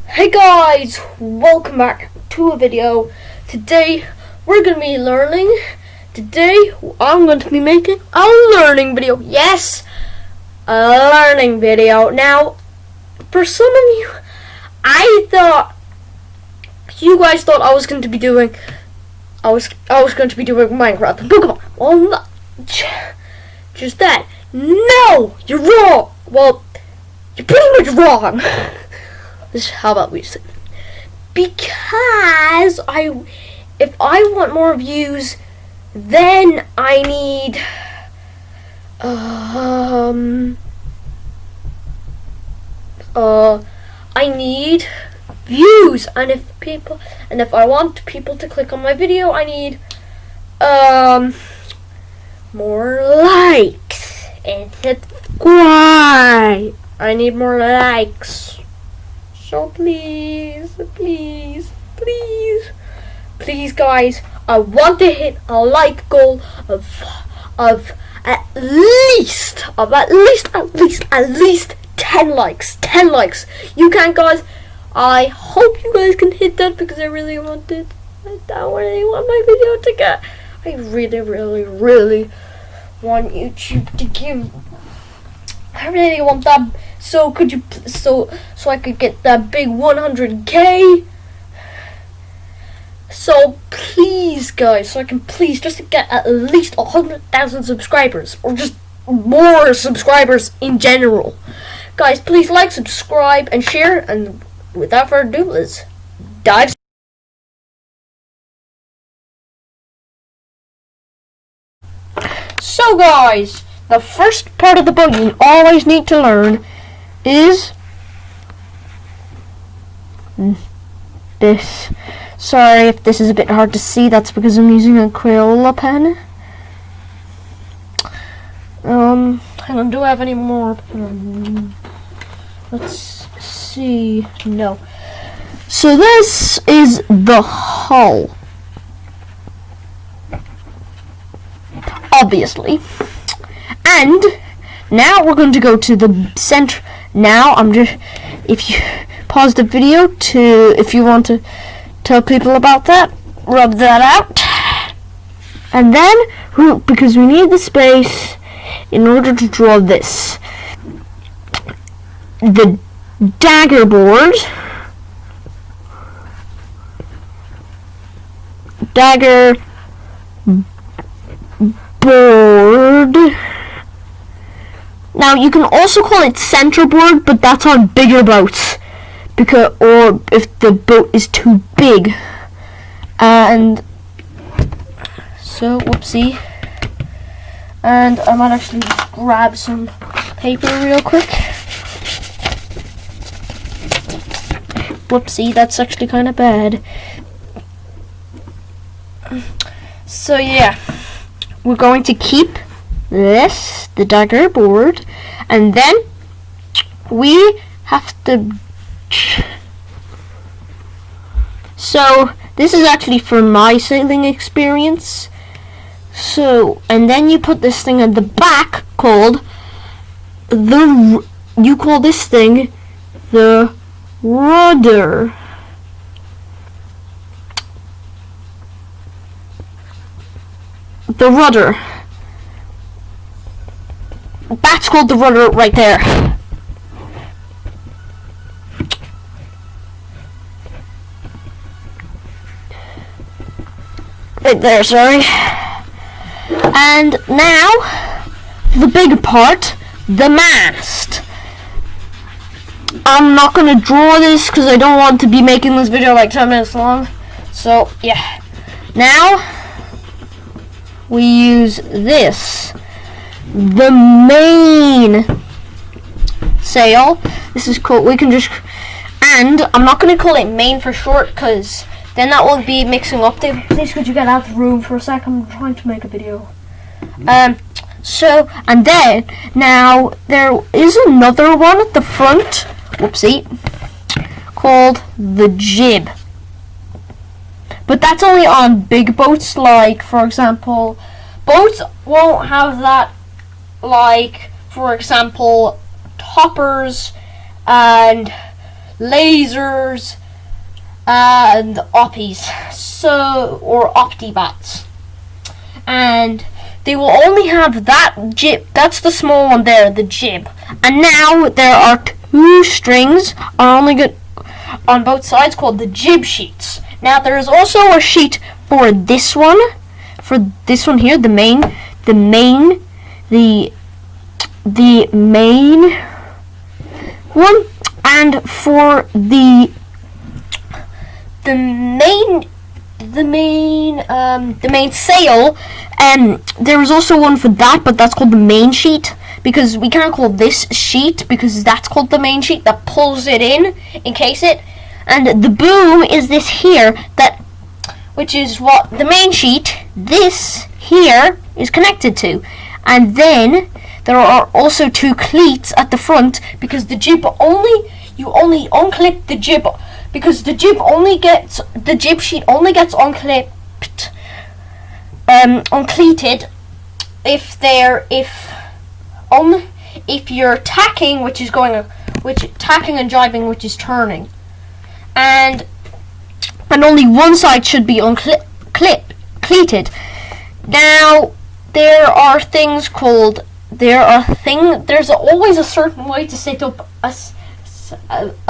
Hey guys, welcome back to a video. Today we're going to be learning. Today I'm going to be making a learning video. Yes, a learning video. Now, for some of you, you guys thought I was going to be doing Minecraft and Pokemon. Well, not just that. No, you're wrong. Well, you're pretty much wrong. How about we say? Because if I want more views, then I need views, and if I want people to click on my video, I need more likes and subscribe. I need more likes. So please, guys, I want to hit a like goal of at least 10 likes. 10 likes. You can, guys. I hope you guys can hit that because I really want it. I really want my video to get. I really want YouTube to give. I really want that. So could you so I could get that big 100K? So please, guys, so I can just to get at least 100,000 subscribers, or just more subscribers in general. Guys, please like, subscribe, and share. And without further ado, let's dive. So, guys, the first part of the book you always need to learn is this. Sorry if this is a bit hard to see, that's because I'm using a Crayola pen. Hang on, do I have any more? Let's see. No. So this is the hull. Obviously. And now we're going to go to the center. Now if you pause the video if you want to tell people about that, rub that out. And then, because we need the space in order to draw this, the dagger board, Now you can also call it centerboard, but that's on bigger boats, or if the boat is too big. And so, whoopsie. And I might actually grab some paper real quick. Whoopsie, that's actually kind of bad. So yeah, we're going to keep this, the dagger board, and then we have to. So this is actually from my sailing experience. So, and then you put this thing at the back called you call this thing the rudder. The rudder. That's called the rudder right there. Right there, sorry. And now, the big part, the mast. I'm not going to draw this because I don't want to be making this video like 10 minutes long. So, yeah. Now, we use this. The main sail. This is cool. We can just, and I'm not going to call it main for short because then that will be mixing up. Please could you get out of the room for a sec? I'm trying to make a video. So, and then now there is another one at the front. Whoopsie. Called the jib. But that's only on big boats, like, for example, boats won't have that, like, for example, toppers and lasers, and oppies, or optibats, and they will only have that jib. That's the small one there, the jib. And now there are 2 strings are only good on both sides called the jib sheets. Now there is also a sheet for this one here, the main one, and for the main sail, there is also one for that, but that's called the main sheet, because we can't call this sheet because that's called the main sheet that pulls it in case it. And the boom is this here, which is what the main sheet, this here, is connected to. And then there are also 2 cleats at the front, because the jib you only unclip the jib, because the jib sheet only gets unclipped, uncleated if you're tacking, tacking and jibing, which is turning, and only one side should be cleated. Now there's always a certain way to set up a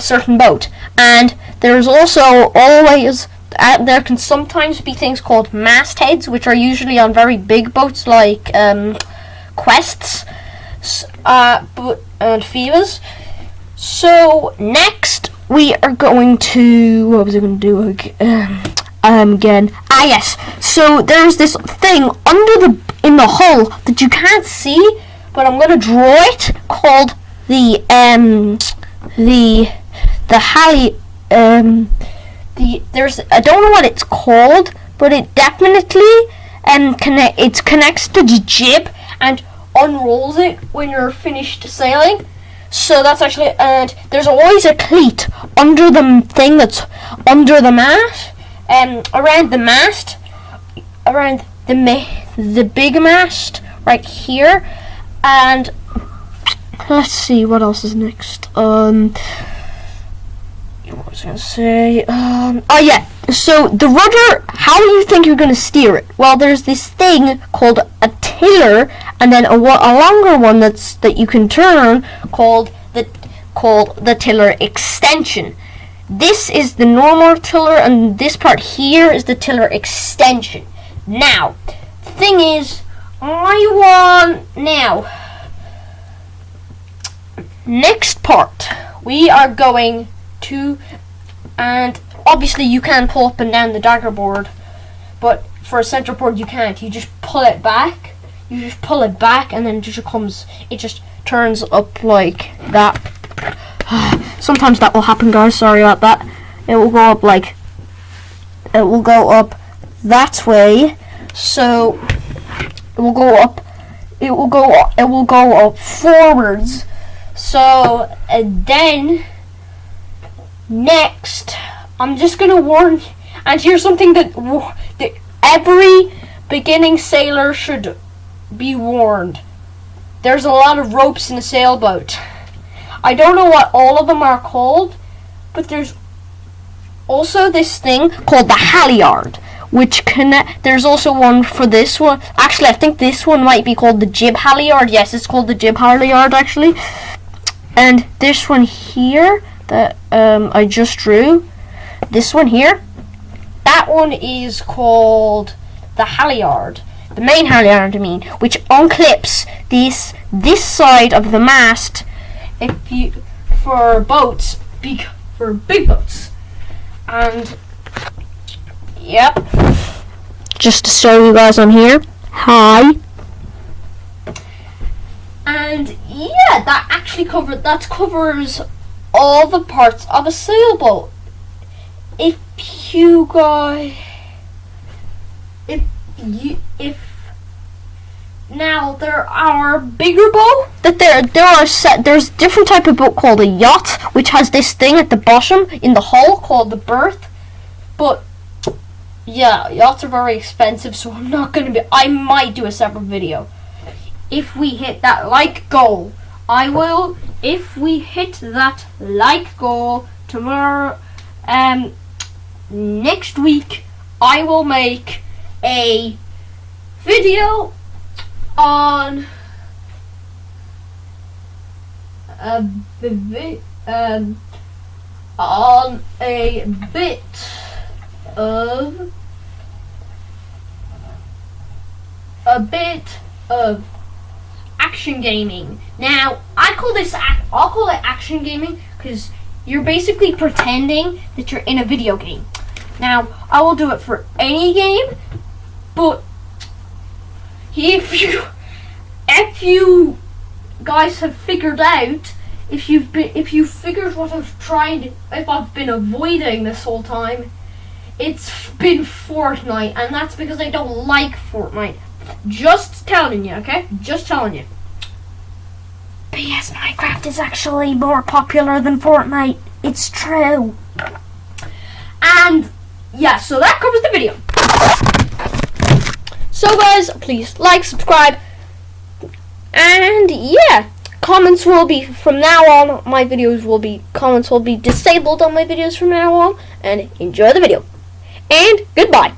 certain boat, and there's also always there can sometimes be things called mastheads, which are usually on very big boats like Quests and Fivas. So next we are going to, what was I going to do again? Yes. So there's this thing in the hull that you can't see, but I'm going to draw it, called the I don't know what it's called, but it definitely connects to the jib and unrolls it when you're finished sailing. So that's actually, and there's always a cleat under the thing that's under the mast, around the mast, around the big mast right here. And let's see what else is next. What was I going to say? So the rudder, how do you think you're going to steer it? Well, there's this thing called a tiller, and then a longer one that you can turn called the tiller extension. This is the normal tiller, and this part here is the tiller extension. Now, the thing is, next part, we are going to, and obviously you can pull up and down the dagger board, but for a center board you can't. You just pull it back, and then it just turns up like that. Sometimes that will happen, guys, sorry about that. It will go up that way, so it will go up forwards. So then next, I'm just gonna warn, and here's something that every beginning sailor should be warned. There's a lot of ropes in a sailboat. I don't know what all of them are called, but there's also this thing called the halyard, which there's also one for this one. Actually, I think this one might be called the jib halyard. Yes, it's called the jib halyard, actually. And this one here that I just drew, this one here, that one is called the halyard, the main halyard, which unclips this side of the mast for big boats. And yep, just to show you guys, I'm here. Hi. And yeah, that actually covers all the parts of a sailboat. Now there are bigger boat there's different type of boat called a yacht, which has this thing at the bottom in the hull called the berth. But yeah, yachts are very expensive, so I might do a separate video. If we hit that like goal, I will. If we hit that like goal tomorrow. Next week I will make a video on on a bit of action gaming. Now, I'll call it action gaming because you're basically pretending that you're in a video game. Now, I will do it for any game, but if you guys have figured out, if you figured what I've been avoiding this whole time, it's been Fortnite, and that's because I don't like Fortnite. Just telling you, okay? Just telling you. P.S. Minecraft is actually more popular than Fortnite. It's true. And yeah, so that covers the video. So guys, please like, subscribe, and yeah, comments will be from now on. Comments will be disabled on my videos from now on. And enjoy the video. And goodbye.